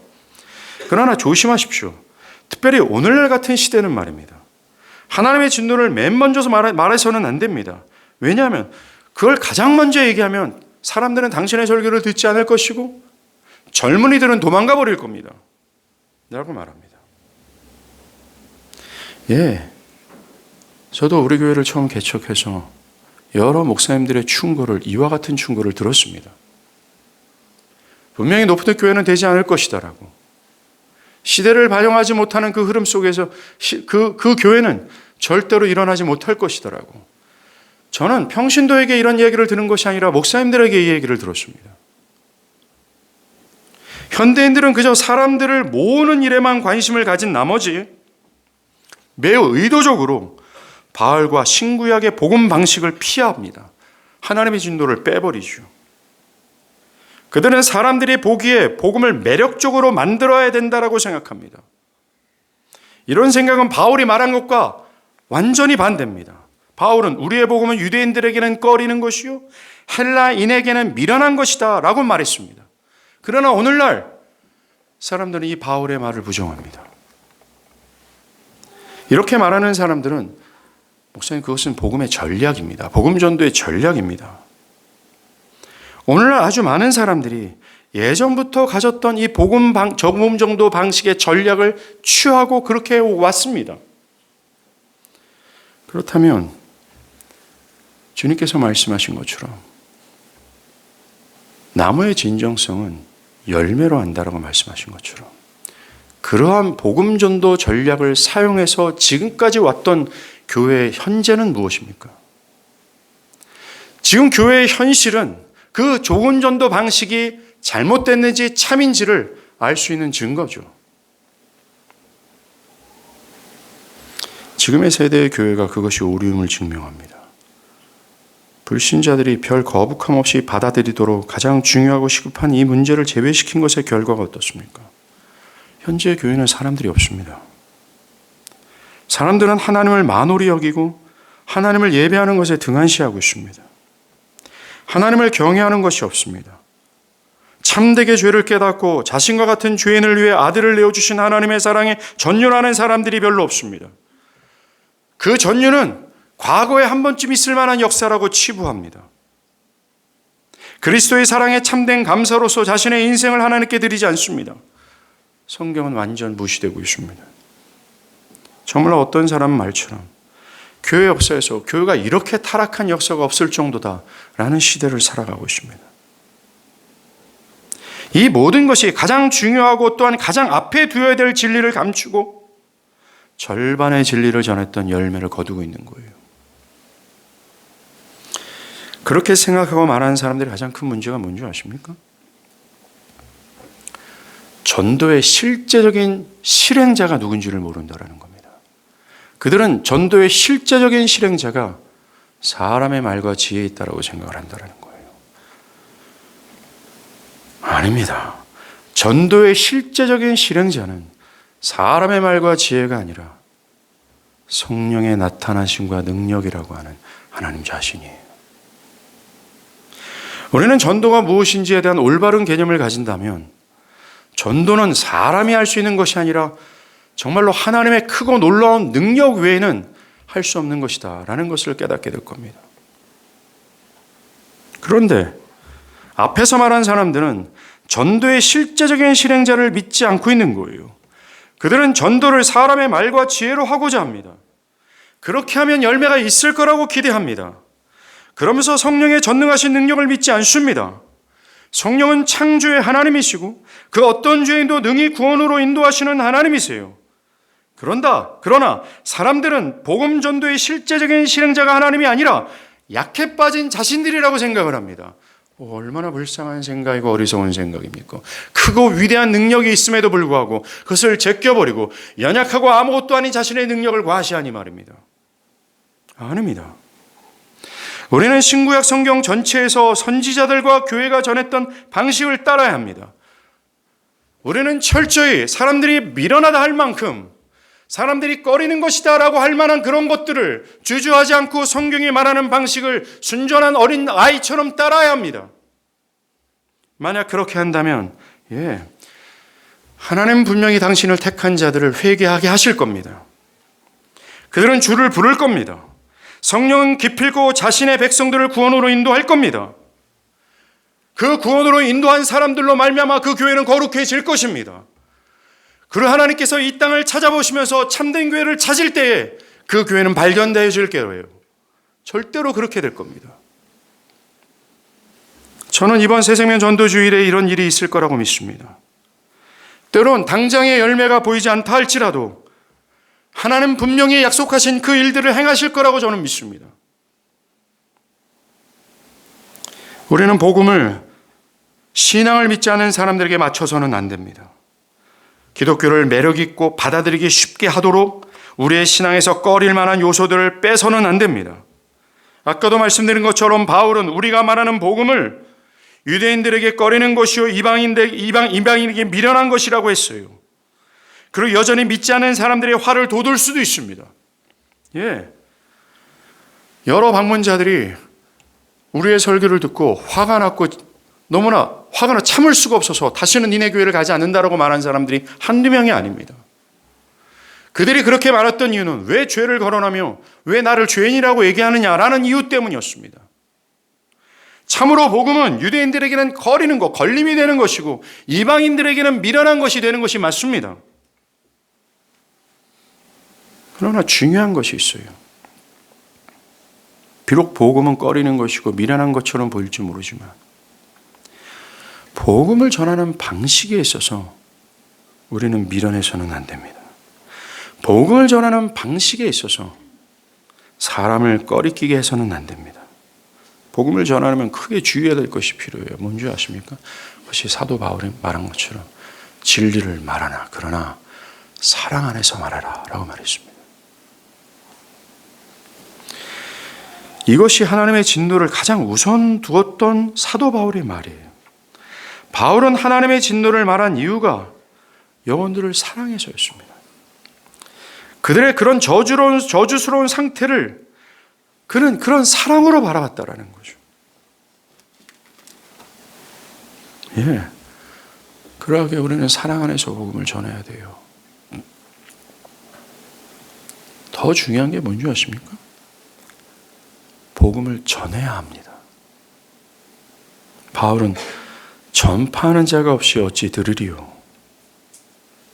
그러나 조심하십시오. 특별히 오늘날 같은 시대는 말입니다. 하나님의 진노를 맨 먼저 말해서는 안 됩니다. 왜냐하면 그걸 가장 먼저 얘기하면 사람들은 당신의 설교를 듣지 않을 것이고 젊은이들은 도망가 버릴 겁니다. 라고 말합니다. 저도 우리 교회를 처음 개척해서 여러 목사님들의 충고를, 이와 같은 충고를 들었습니다. 분명히 높은 교회는 되지 않을 것이다라고. 시대를 반영하지 못하는 그 흐름 속에서 그 교회는 절대로 일어나지 못할 것이더라고. 저는 평신도에게 이런 얘기를 들은 것이 아니라 목사님들에게 이 얘기를 들었습니다. 현대인들은 그저 사람들을 모으는 일에만 관심을 가진 나머지 매우 의도적으로 바알과 신구약의 복음 방식을 피합니다. 하나님의 진노를 빼버리죠. 그들은 사람들이 보기에 복음을 매력적으로 만들어야 된다라고 생각합니다. 이런 생각은 바울이 말한 것과 완전히 반대입니다. 바울은 우리의 복음은 유대인들에게는 꺼리는 것이요 헬라인에게는 미련한 것이다 라고 말했습니다. 그러나 오늘날 사람들은 이 바울의 말을 부정합니다. 이렇게 말하는 사람들은 목사님 그것은 복음의 전략입니다. 복음 전도의 전략입니다. 오늘날 아주 많은 사람들이 예전부터 가졌던 이 복음 전도 방식의 전략을 취하고 그렇게 왔습니다. 그렇다면 주님께서 말씀하신 것처럼 나무의 진정성은 열매로 안다라고 말씀하신 것처럼 그러한 복음 전도 전략을 사용해서 지금까지 왔던 교회의 현재는 무엇입니까? 지금 교회의 현실은 그 좋은 전도 방식이 잘못됐는지 참인지를 알 수 있는 증거죠. 지금의 세대의 교회가 그것이 오류임을 증명합니다. 불신자들이 별 거북함 없이 받아들이도록 가장 중요하고 시급한 이 문제를 제외시킨 것의 결과가 어떻습니까? 현재의 교회는 사람들이 없습니다. 사람들은 하나님을 만홀히 여기고 하나님을 예배하는 것에 등한시하고 있습니다. 하나님을 경외하는 것이 없습니다. 참되게 죄를 깨닫고 자신과 같은 죄인을 위해 아들을 내어주신 하나님의 사랑에 전율하는 사람들이 별로 없습니다. 그 전율은 과거에 한 번쯤 있을 만한 역사라고 치부합니다. 그리스도의 사랑에 참된 감사로서 자신의 인생을 하나님께 드리지 않습니다. 성경은 완전 무시되고 있습니다. 정말 어떤 사람 말처럼 교회 역사에서 교회가 이렇게 타락한 역사가 없을 정도다라는 시대를 살아가고 있습니다. 이 모든 것이 가장 중요하고 또한 가장 앞에 두어야 될 진리를 감추고 절반의 진리를 전했던 열매를 거두고 있는 거예요. 그렇게 생각하고 말하는 사람들의 가장 큰 문제가 뭔지 아십니까? 전도의 실제적인 실행자가 누군지를 모른다는 겁니다. 그들은 전도의 실제적인 실행자가 사람의 말과 지혜에 있다고 생각을 한다는 거예요. 아닙니다. 전도의 실제적인 실행자는 사람의 말과 지혜가 아니라 성령의 나타나심과 능력이라고 하는 하나님 자신이에요. 우리는 전도가 무엇인지에 대한 올바른 개념을 가진다면 전도는 사람이 할 수 있는 것이 아니라 정말로 하나님의 크고 놀라운 능력 외에는 할 수 없는 것이다 라는 것을 깨닫게 될 겁니다. 그런데 앞에서 말한 사람들은 전도의 실제적인 실행자를 믿지 않고 있는 거예요. 그들은 전도를 사람의 말과 지혜로 하고자 합니다. 그렇게 하면 열매가 있을 거라고 기대합니다. 그러면서 성령의 전능하신 능력을 믿지 않습니다. 성령은 창조의 하나님이시고 그 어떤 죄인도 능히 구원으로 인도하시는 하나님이세요. 그러나 사람들은 복음 전도의 실제적인 실행자가 하나님이 아니라 약해 빠진 자신들이라고 생각을 합니다. 얼마나 불쌍한 생각이고 어리석은 생각입니까? 크고 위대한 능력이 있음에도 불구하고 그것을 제껴버리고 연약하고 아무것도 아닌 자신의 능력을 과시하니 말입니다. 아닙니다. 우리는 신구약 성경 전체에서 선지자들과 교회가 전했던 방식을 따라야 합니다. 우리는 철저히 사람들이 미련하다 할 만큼 사람들이 꺼리는 것이다 라고 할 만한 그런 것들을 주저하지 않고 성경이 말하는 방식을 순전한 어린 아이처럼 따라야 합니다. 만약 그렇게 한다면 하나님 분명히 당신을 택한 자들을 회개하게 하실 겁니다. 그들은 주를 부를 겁니다. 성령은 기필코 자신의 백성들을 구원으로 인도할 겁니다. 그 구원으로 인도한 사람들로 말미암아 그 교회는 거룩해질 것입니다. 그리고 하나님께서 이 땅을 찾아보시면서 참된 교회를 찾을 때에 그 교회는 발견되어질 거예요. 절대로 그렇게 될 겁니다. 저는 이번 새생명 전도주일에 이런 일이 있을 거라고 믿습니다. 때론 당장의 열매가 보이지 않다 할지라도 하나님 분명히 약속하신 그 일들을 행하실 거라고 저는 믿습니다. 우리는 복음을 신앙을 믿지 않은 사람들에게 맞춰서는 안 됩니다. 기독교를 매력있고 받아들이기 쉽게 하도록 우리의 신앙에서 꺼릴 만한 요소들을 빼서는 안 됩니다. 아까도 말씀드린 것처럼 바울은 우리가 말하는 복음을 유대인들에게 꺼리는 것이요 이방인에게 미련한 것이라고 했어요. 그리고 여전히 믿지 않는 사람들의 화를 돋울 수도 있습니다. 여러 방문자들이 우리의 설교를 듣고 화가 났고 너무나 화가 나 참을 수가 없어서 다시는 니네 교회를 가지 않는다라고 말한 사람들이 한두 명이 아닙니다. 그들이 그렇게 말했던 이유는 왜 죄를 거론하며 왜 나를 죄인이라고 얘기하느냐라는 이유 때문이었습니다. 참으로 복음은 유대인들에게는 거리는 것, 걸림이 되는 것이고 이방인들에게는 미련한 것이 되는 것이 맞습니다. 그러나 중요한 것이 있어요. 비록 복음은 꺼리는 것이고 미련한 것처럼 보일지 모르지만 복음을 전하는 방식에 있어서 우리는 미련해서는 안 됩니다. 복음을 전하는 방식에 있어서 사람을 꺼리끼게 해서는 안 됩니다. 복음을 전하려면 크게 주의해야 될 것이 필요해요. 뭔지 아십니까? 그것이 사도 바울이 말한 것처럼 진리를 말하나 그러나 사랑 안에서 말하라 라고 말했습니다. 이것이 하나님의 진노를 가장 우선 두었던 사도 바울의 말이에요. 바울은 하나님의 진노를 말한 이유가 영혼들을 사랑해서였습니다. 그들의 그런 저주스러운 상태를 그는 그런 사랑으로 바라봤다라는 거죠. 그러하게 우리는 사랑 안에서 복음을 전해야 돼요. 더 중요한 게 뭔지 아십니까? 복음을 전해야 합니다. 바울은 전파하는 자가 없이 어찌 들으리요?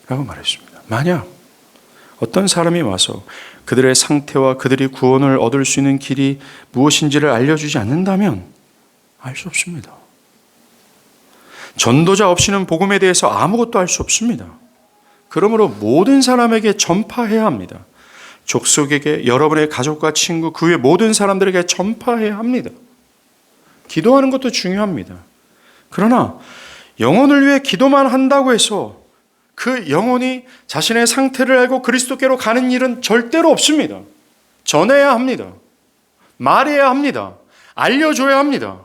라고 말했습니다. 만약 어떤 사람이 와서 그들의 상태와 그들이 구원을 얻을 수 있는 길이 무엇인지를 알려주지 않는다면 알 수 없습니다. 전도자 없이는 복음에 대해서 아무것도 알 수 없습니다. 그러므로 모든 사람에게 전파해야 합니다. 족속에게, 여러분의 가족과 친구, 그 외 모든 사람들에게 전파해야 합니다. 기도하는 것도 중요합니다. 그러나 영혼을 위해 기도만 한다고 해서 그 영혼이 자신의 상태를 알고 그리스도께로 가는 일은 절대로 없습니다. 전해야 합니다. 말해야 합니다. 알려줘야 합니다.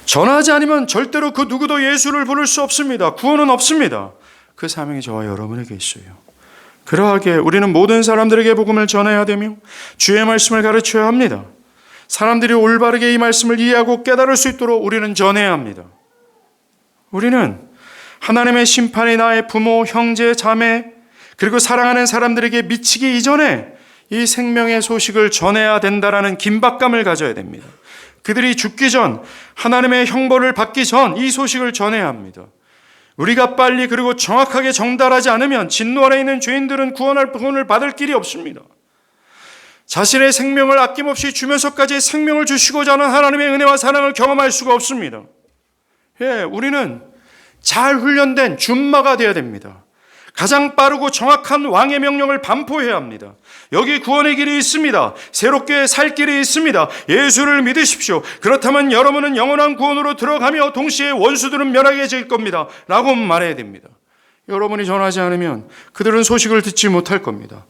전하지 않으면 절대로 그 누구도 예수를 부를 수 없습니다. 구원은 없습니다. 그 사명이 저와 여러분에게 있어요. 그러하게 우리는 모든 사람들에게 복음을 전해야 되며 주의 말씀을 가르쳐야 합니다. 사람들이 올바르게 이 말씀을 이해하고 깨달을 수 있도록 우리는 전해야 합니다. 우리는 하나님의 심판이 나의 부모, 형제, 자매, 그리고 사랑하는 사람들에게 미치기 이전에 이 생명의 소식을 전해야 된다라는 긴박감을 가져야 됩니다. 그들이 죽기 전, 하나님의 형벌을 받기 전 이 소식을 전해야 합니다. 우리가 빨리 그리고 정확하게 전달하지 않으면 진노 아래 있는 죄인들은 구원을 받을 길이 없습니다. 자신의 생명을 아낌없이 주면서까지 생명을 주시고자 하는 하나님의 은혜와 사랑을 경험할 수가 없습니다. 우리는 잘 훈련된 준마가 되어야 됩니다. 가장 빠르고 정확한 왕의 명령을 반포해야 합니다. 여기 구원의 길이 있습니다. 새롭게 살 길이 있습니다. 예수를 믿으십시오. 그렇다면 여러분은 영원한 구원으로 들어가며 동시에 원수들은 멸하게질 겁니다. 라고 말해야 됩니다. 여러분이 전하지 않으면 그들은 소식을 듣지 못할 겁니다.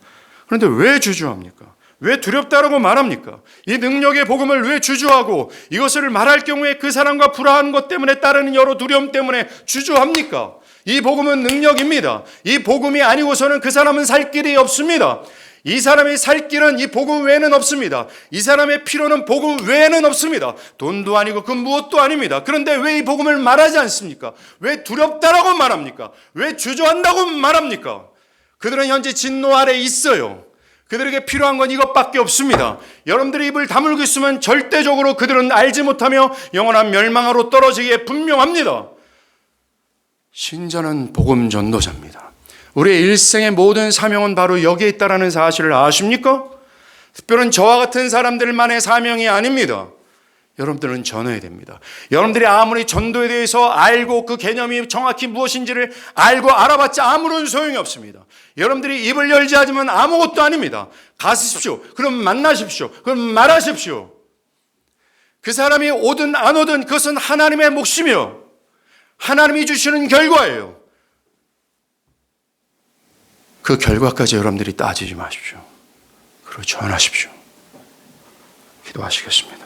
그런데 왜 주저합니까? 왜 두렵다라고 말합니까? 이 능력의 복음을 왜 주저하고 이것을 말할 경우에 그 사람과 불화한 것 때문에 따르는 여러 두려움 때문에 주저합니까? 이 복음은 능력입니다. 이 복음이 아니고서는 그 사람은 살 길이 없습니다. 이 사람이 살 길은 이 복음 외에는 없습니다. 이 사람의 필요는 복음 외에는 없습니다. 돈도 아니고 그 무엇도 아닙니다. 그런데 왜 이 복음을 말하지 않습니까? 왜 두렵다라고 말합니까? 왜 주저한다고 말합니까? 그들은 현재 진노 아래 있어요. 그들에게 필요한 건 이것밖에 없습니다. 여러분들이 입을 다물고 있으면 절대적으로 그들은 알지 못하며 영원한 멸망으로 떨어지기에 분명합니다. 신자는 복음 전도자입니다. 우리의 일생의 모든 사명은 바로 여기에 있다는 사실을 아십니까? 특별한 저와 같은 사람들만의 사명이 아닙니다. 여러분들은 전해야 됩니다. 여러분들이 아무리 전도에 대해서 알고 그 개념이 정확히 무엇인지를 알고 알아봤자 아무런 소용이 없습니다. 여러분들이 입을 열지 않으면 아무것도 아닙니다. 가십시오. 그럼 만나십시오. 그럼 말하십시오. 그 사람이 오든 안 오든 그것은 하나님의 몫이며 하나님이 주시는 결과예요. 그 결과까지 여러분들이 따지지 마십시오. 그리고 전하십시오. 기도하시겠습니다.